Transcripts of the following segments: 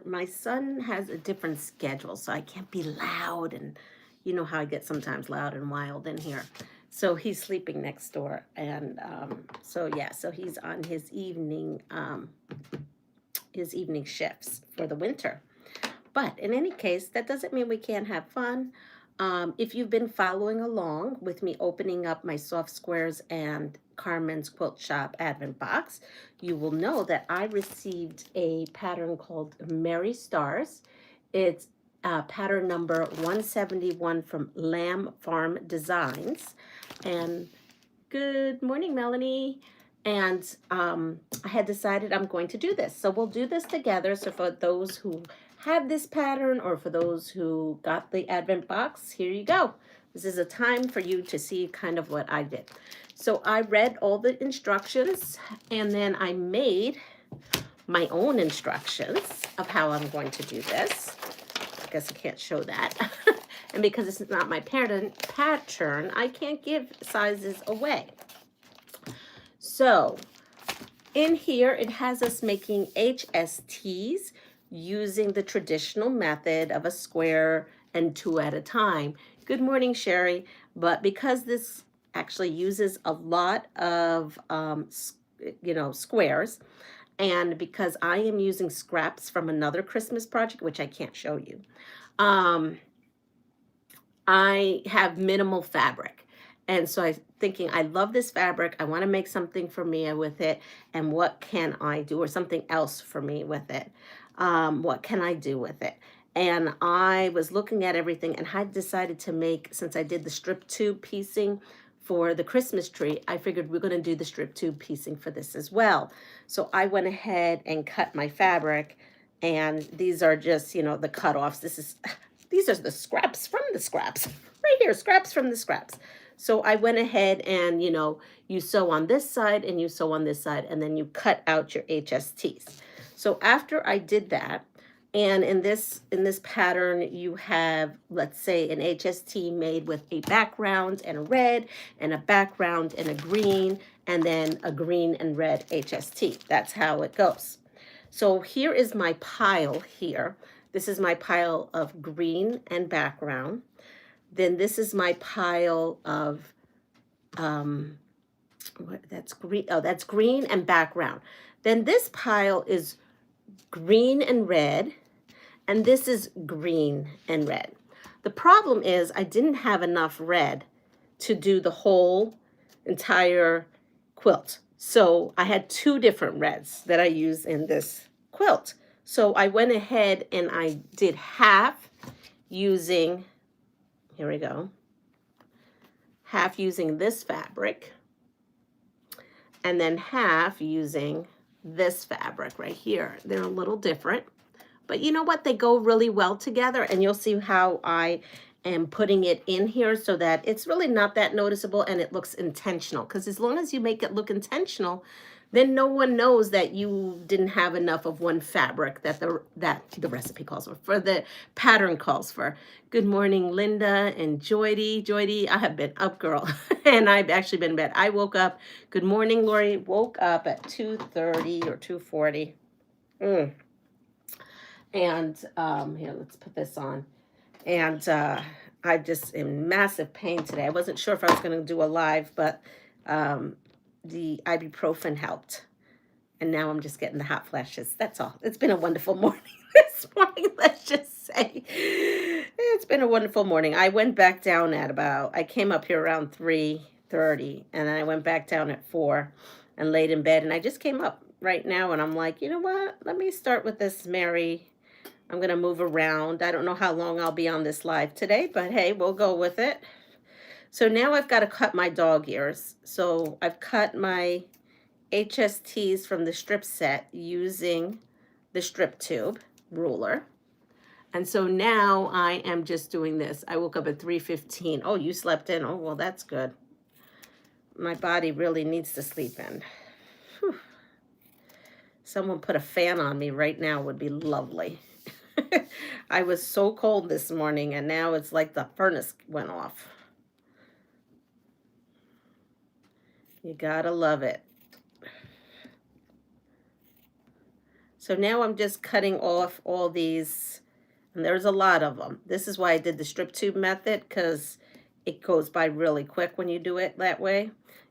My son has a different schedule, so I can't be loud, and you know how I get sometimes loud and wild in here. So he's sleeping next door, and so yeah, so he's on his evening shifts for the winter. But in any case, that doesn't mean we can't have fun. If you've been following along with me opening up my Soft Squares and Carmen's Quilt Shop Advent Box, you will know that I received a pattern called Merry Stars. It's pattern number 171 from Lamb Farm Designs. And good morning, Melanie. And I had decided I'm going to do this. So we'll do this together. So for those who have this pattern or for those who got the Advent box, here you go. This is a time for you to see kind of what I did. So I read all the instructions and then I made my own instructions of how I'm going to do this. I guess I can't show that. And because this is not my pattern, I can't give sizes away. So in here, it has us making HSTs using the traditional method of a square and 2 at a time. Good morning, Sherry. But because this actually uses a lot of, squares, and because I am using scraps from another Christmas project, which I can't show you, I have minimal fabric. And so I'm thinking, I love this fabric. I want to make something for me with it. And what can I do? Or something else for me with it. What can I do with it? And I was looking at everything and I decided to make, since I did the strip tube piecing for the Christmas tree, I figured we're going to do the strip tube piecing for this as well. So I went ahead and cut my fabric. And these are just, the cutoffs. These are the scraps from the scraps. Right here, scraps from the scraps. So I went ahead and, you sew on this side and you sew on this side, and then you cut out your HSTs. So after I did that, and in this pattern, you have, let's say, an HST made with a background and a red, and a background and a green, and then a green and red HST. That's how it goes. So here is my pile here. This is my pile of green and background. Then this is my pile of, that's green. Oh, that's green and background. Then this pile is green and red. And this is green and red. The problem is I didn't have enough red to do the whole entire quilt. So I had 2 different reds that I used in this quilt. So I went ahead and I did half using, here we go, half using this fabric, and then half using this fabric right here. They're a little different, but you know what? They go really well together, and you'll see how I am putting it in here so that it's really not that noticeable and it looks intentional. Because as long as you make it look intentional, then no one knows that you didn't have enough of one fabric that the recipe calls for the pattern calls for. Good morning, Linda and Joydy. Joydy, I have been up, girl, and I've actually been in bed. I woke up. Good morning, Lori. Woke up at 2:30 or 2:40. And here, let's put this on. And I just in massive pain today. I wasn't sure if I was going to do a live, but the ibuprofen helped. And now I'm just getting the hot flashes. That's all. It's been a wonderful morning this morning, let's just say. It's been a wonderful morning. I went back down at I came up here around 3:30, and then I went back down at 4 and laid in bed. And I just came up right now, and I'm like, you know what? Let me start with this Mary. I'm going to move around. I don't know how long I'll be on this live today, but hey, we'll go with it. So now I've got to cut my dog ears. So I've cut my HSTs from the strip set using the strip tube ruler. And so now I am just doing this. I woke up at 3:15. Oh, you slept in. Oh, well, that's good. My body really needs to sleep in. Whew. Someone put a fan on me right now would be lovely. I was so cold this morning, and now it's like the furnace went off. You gotta love it. So now I'm just cutting off all these, and there's a lot of them. This is why I did the strip tube method, because it goes by really quick when you do it that way.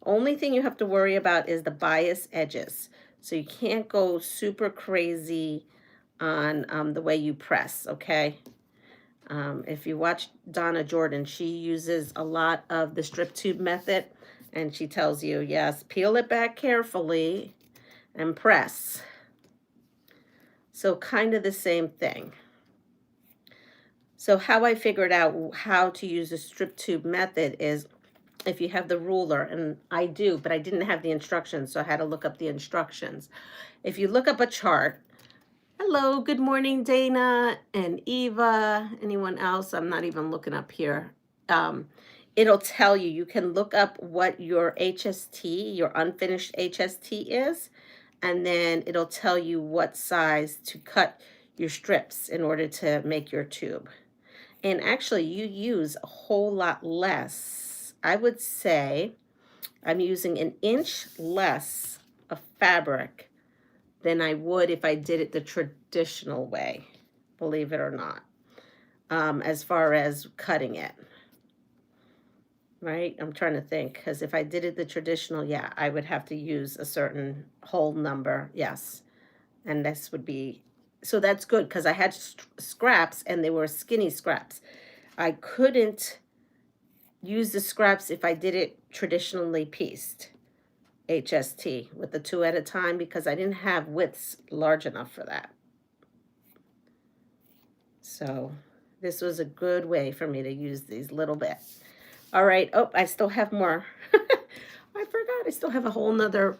Only thing you have to worry about is the bias edges. So you can't go super crazy on the way you press, okay? If you watch Donna Jordan, she uses a lot of the strip tube method, and she tells you, yes, peel it back carefully and press. So kind of the same thing. So how I figured out how to use the strip tube method is if you have the ruler, and I do, but I didn't have the instructions, so I had to look up the instructions. If you look up a chart, hello, good morning, Dana and Eva, anyone else? I'm not even looking up here. It'll tell you, you can look up what your HST, your unfinished HST is, and then it'll tell you what size to cut your strips in order to make your tube. And actually, you use a whole lot less. I would say I'm using an inch less of fabric than I would if I did it the traditional way, believe it or not, as far as cutting it. Right? I'm trying to think, because if I did it the traditional, yeah, I would have to use a certain whole number, yes. And this would be, so that's good, because I had scraps, and they were skinny scraps. I couldn't use the scraps if I did it traditionally pieced, HST, with the 2 at a time, because I didn't have widths large enough for that. So this was a good way for me to use these little bit. All right. Oh, I still have more. I forgot. I still have a whole nother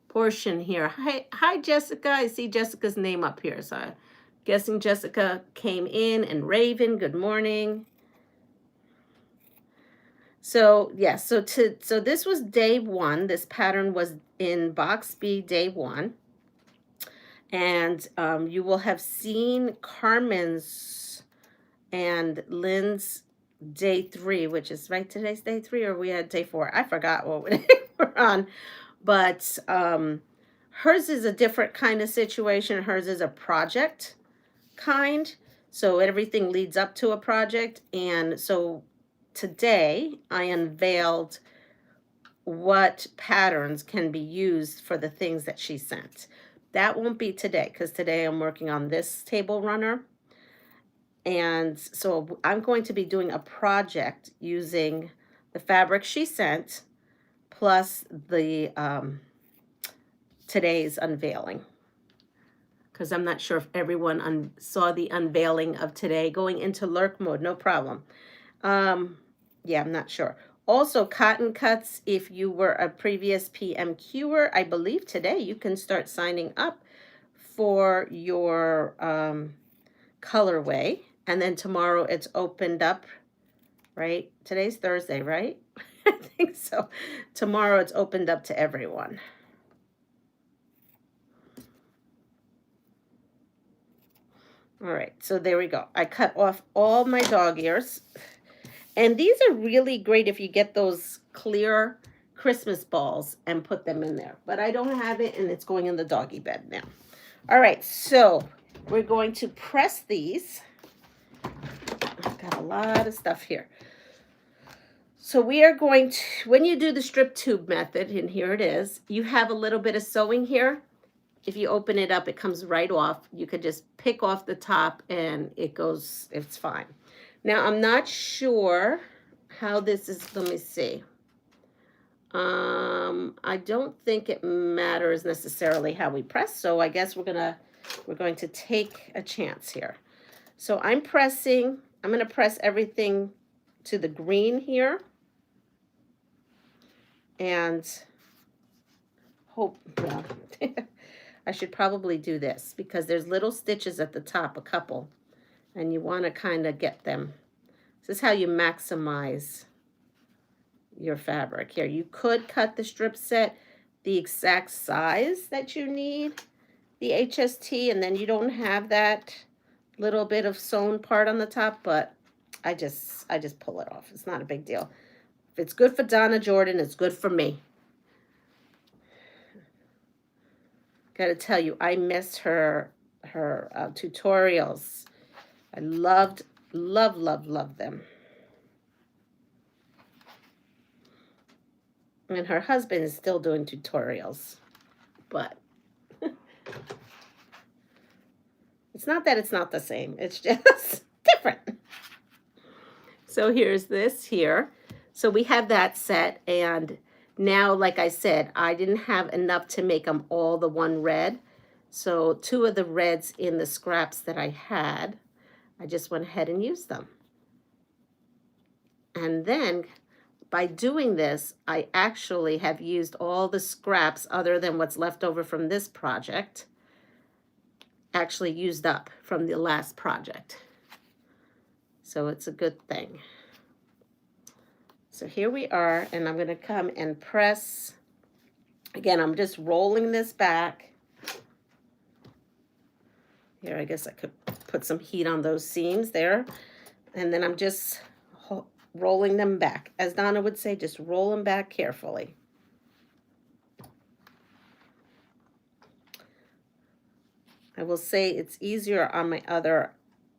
portion here. Hi, Jessica. I see Jessica's name up here. So I'm guessing Jessica came in. And Raven, good morning. So, yes. So this was day 1. This pattern was in box B, day 1. And you will have seen Carmen's and Lynn's day 3, which is right, today's day 3, or we had day 4. I forgot what we're on, but hers is a different kind of situation. Hers is a project kind, so everything leads up to a project. And so today I unveiled what patterns can be used for the things that she sent. That won't be today, because today I'm working on this table runner. And so I'm going to be doing a project using the fabric she sent, plus the today's unveiling. Because I'm not sure if everyone saw the unveiling of today. Going into lurk mode, no problem. Yeah, I'm not sure. Also, cotton cuts, if you were a previous PMQer, I believe today you can start signing up for your colorway. And then tomorrow it's opened up, right? Today's Thursday, right? I think so. Tomorrow it's opened up to everyone. All right, so there we go. I cut off all my dog ears. And these are really great if you get those clear Christmas balls and put them in there. But I don't have it, and it's going in the doggy bed now. All right, so we're going to press these. I've got a lot of stuff here. So we are going to, when you do the strip tube method, and here it is, you have a little bit of sewing here. If you open it up, it comes right off. You could just pick off the top and it goes, it's fine. Now, I'm not sure how this is, let me see. I don't think it matters necessarily how we press, so I guess we're going to take a chance here. So I'm going to press everything to the green here. And hope, well, I should probably do this because there's little stitches at the top, a couple, and you want to kind of get them. This is how you maximize your fabric. Here, you could cut the strip set the exact size that you need, the HST, and then you don't have that little bit of sewn part on the top, but I just pull it off. It's not a big deal. If it's good for Donna Jordan, it's good for me. Gotta tell you, I miss her tutorials. I loved, love them. And her husband is still doing tutorials, but it's not that it's not the same. It's just different. So here's this here. So we have that set, and now, like I said, I didn't have enough to make them all the one red. So 2 of the reds in the scraps that I had, I just went ahead and used them. And then by doing this, I actually have used all the scraps other than what's left over from this project, actually used up from the last project. So it's a good thing. So here we are, and I'm going to come and press. Again, I'm just rolling this back. Here, I guess I could put some heat on those seams there. And then I'm just rolling them back. As Donna would say, just roll them back carefully. I will say it's easier on my other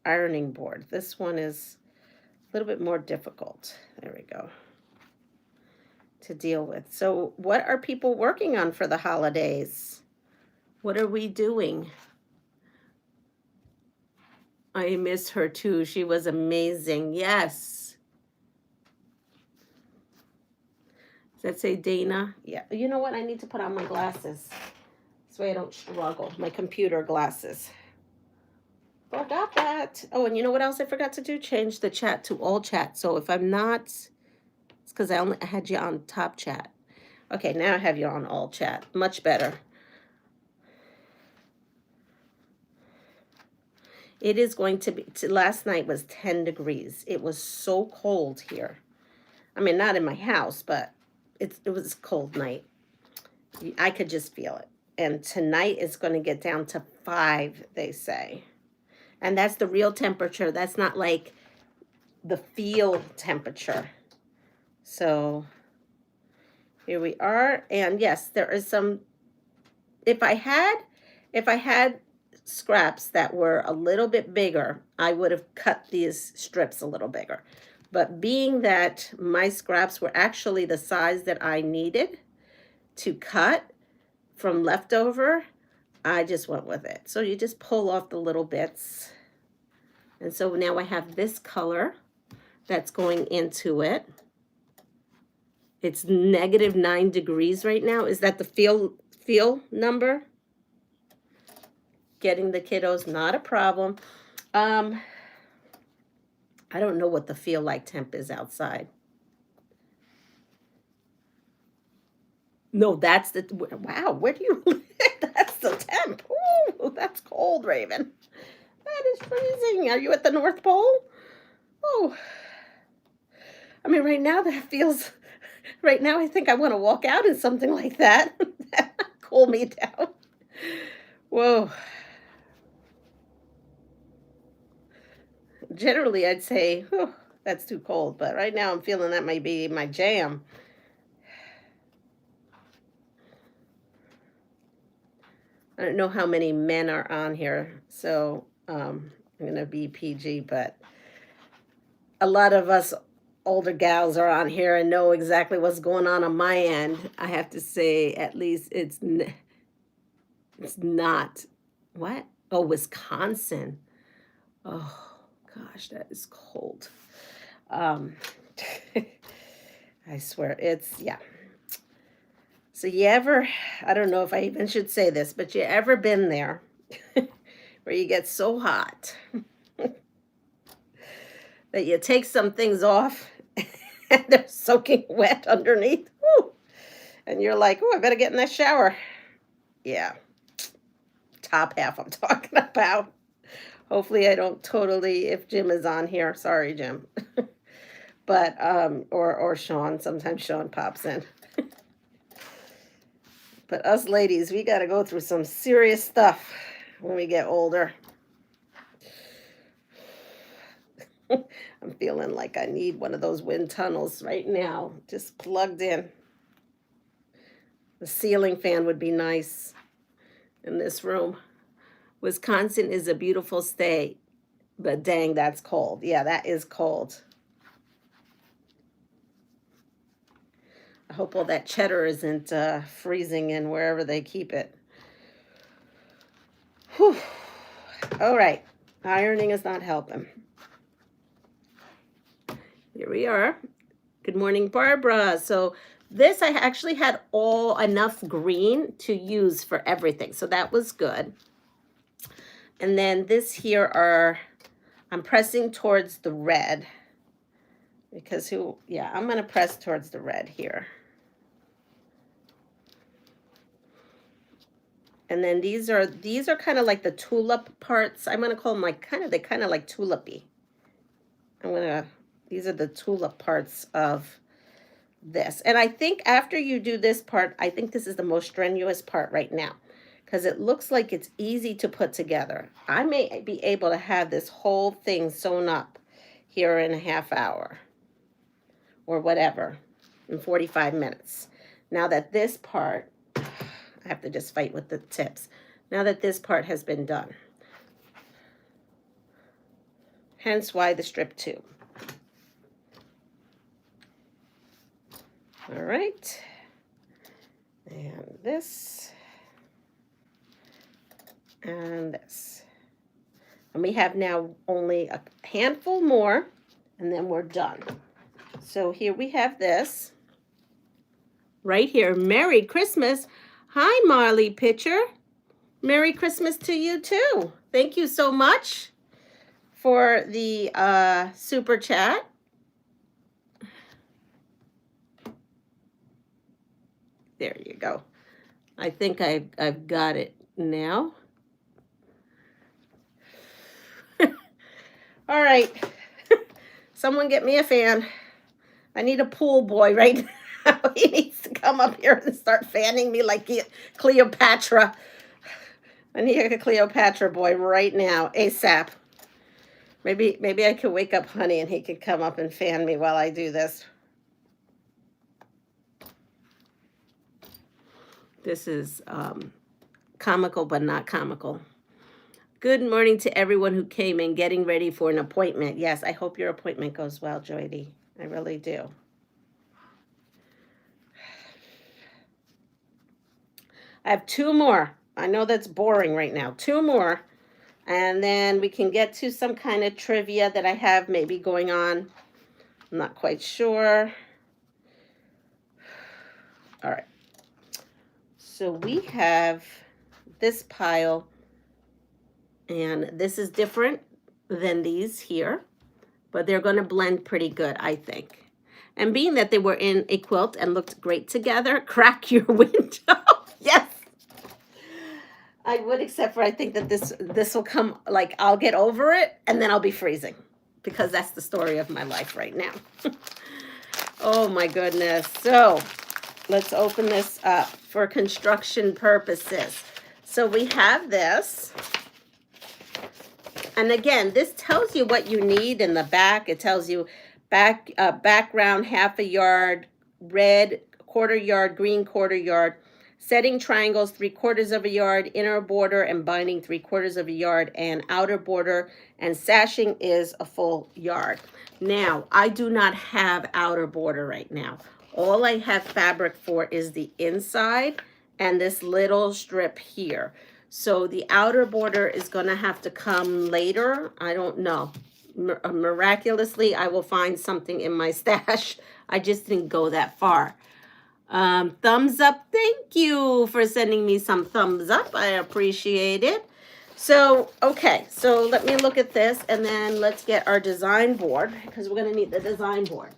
ironing board. This one is a little bit more difficult. There we go. To deal with. So what are people working on for the holidays? What are we doing? I miss her too. She was amazing. Yes. Does that say Dana? Yeah. You know what? I need to put on my glasses. This way I don't struggle. My computer glasses. Forgot that. Oh, and you know what else I forgot to do? Change the chat to all chat. So if I'm not, it's because I only had you on top chat. Okay, now I have you on all chat. Much better. It is going to be, last night was 10 degrees. It was so cold here. I mean, not in my house, but it was a cold night. I could just feel it. And tonight it's going to get down to 5, they say. And that's the real temperature. That's not like the feel temperature. So here we are. And yes, there is some, if I had scraps that were a little bit bigger, I would have cut these strips a little bigger. But being that my scraps were actually the size that I needed to cut from leftover, I just went with it. So you just pull off the little bits. And so now I have this color that's going into it. It's -9 degrees right now. Is that the feel number? Getting the kiddos, not a problem. I don't know what the feel like temp is outside. No, that's the, wow, where do you live? That's the temp. Ooh, that's cold, Raven. That is freezing. Are you at the North Pole? Oh, I mean, right now that feels, right now I think I want to walk out in something like that. Cool me down. Whoa. Generally, I'd say, oh, that's too cold. But right now I'm feeling that might be my jam. I don't know how many men are on here, so I'm going to be PG, but a lot of us older gals are on here and know exactly what's going on my end. I have to say, at least it's not, what? Oh, Wisconsin. Oh, gosh, that is cold. I swear, it's, yeah. So you ever, I don't know if I even should say this, but you ever been there where you get so hot that you take some things off and they're soaking wet underneath? Woo! And you're like, oh, I better get in that shower. Yeah. Top half I'm talking about. Hopefully I don't totally, if Jim is on here, sorry, Jim. But, or Sean, sometimes Sean pops in. But us ladies, we got to go through some serious stuff when we get older. I'm feeling like I need one of those wind tunnels right now, just plugged in. The ceiling fan would be nice. in this room. Wisconsin is a beautiful state, but dang, that's cold. Yeah, that is cold. I hope all that cheddar isn't freezing in wherever they keep it. Whew. All right, ironing is not helping. Here we are. Good morning, Barbara. So this, I actually had enough green to use for everything. So that was good. And then this here I'm pressing towards the red. Because I'm going to press towards the red here. And then these are kind of like the tulip parts. I'm going to call them like they kind of like tulipy. These are the tulip parts of this. And I think after you do this part, I think this is the most strenuous part right now, because it looks like it's easy to put together. I may be able to have this whole thing sewn up here in a half hour or whatever, in 45 minutes. Now that this part, I have to just fight with the tips. Now that this part has been done. Hence why the strip tube. All right. And this. And this. And we have now only a handful more, and then we're done. So here we have this. Right here. Merry Christmas. Hi, Marley Pitcher. Merry Christmas to you, too. Thank you so much for the super chat. There you go. I think I've got it now. All right. Someone get me a fan. I need a pool boy right now. He needs to come up here and start fanning me like Cleopatra. I need a Cleopatra boy right now, ASAP. Maybe I could wake up Honey and he could come up and fan me while I do this. This is comical but not comical. Good morning to everyone who came in getting ready for an appointment. Yes, I hope your appointment goes well, Joydy. I really do. I have 2 more. I know that's boring right now. 2 more. And then we can get to some kind of trivia that I have maybe going on. I'm not quite sure. All right. So we have this pile. And this is different than these here. But they're going to blend pretty good, I think. And being that they were in a quilt and looked great together, crack your window. Yes. I would, except for I think that this will come, like, I'll get over it and then I'll be freezing, because that's the story of my life right now. Oh my goodness. So let's open this up for construction purposes. So we have this. And again, this tells you what you need in the back. It tells you background, ½ a yard, red, ¼ yard, green, ¼ yard, setting triangles, 3/4 of a yard, inner border and binding 3/4 of a yard, and outer border and sashing is a full yard. Now, I do not have outer border right now. All I have fabric for is the inside and this little strip here. So the outer border is going to have to come later. I don't know. Miraculously, I will find something in my stash. I just didn't go that far. Thumbs up. Thank you for sending me some thumbs up. I appreciate it. So, okay. So let me look at this and then let's get our design board, because we're going to need the design board.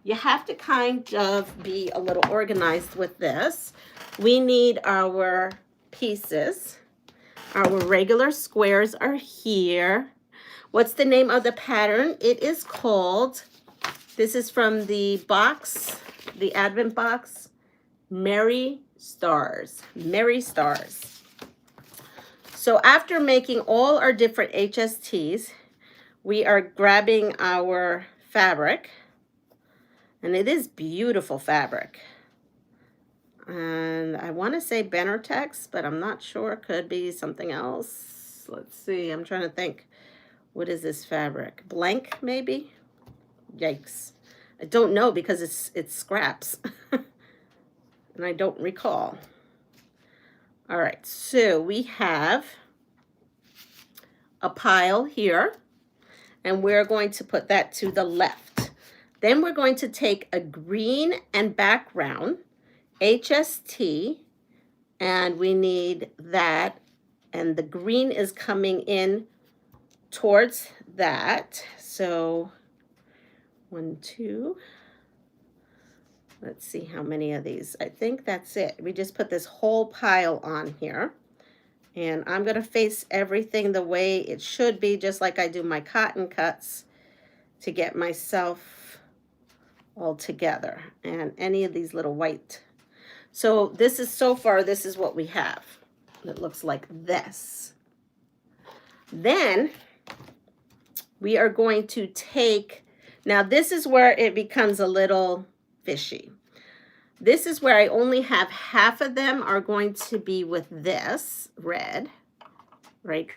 You have to kind of be a little organized with this. We need our pieces. Our regular squares are here. What's the name of the pattern? It is called, this is from the box, the Advent box, Merry Stars. Merry Stars. So after making all our different HSTs, we are grabbing our fabric. And it is beautiful fabric. And I want to say Benertex, but I'm not sure. It could be something else. Let's see. I'm trying to think. What is this fabric? Blank, maybe? Yikes. I don't know because it's scraps. And I don't recall. All right, so we have a pile here, and we're going to put that to the left. Then we're going to take a green and background, HST, and we need that, and the green is coming in towards that. So 1, 2, let's see how many of these. I think that's it. We just put this whole pile on here. And I'm going to face everything the way it should be, just like I do my cotton cuts, to get myself all together. And any of these little white. So this is, so far, this is what we have. It looks like this. Then we are going to take, now this is where it becomes a little fishy. This is where I only have half of them are going to be with this red right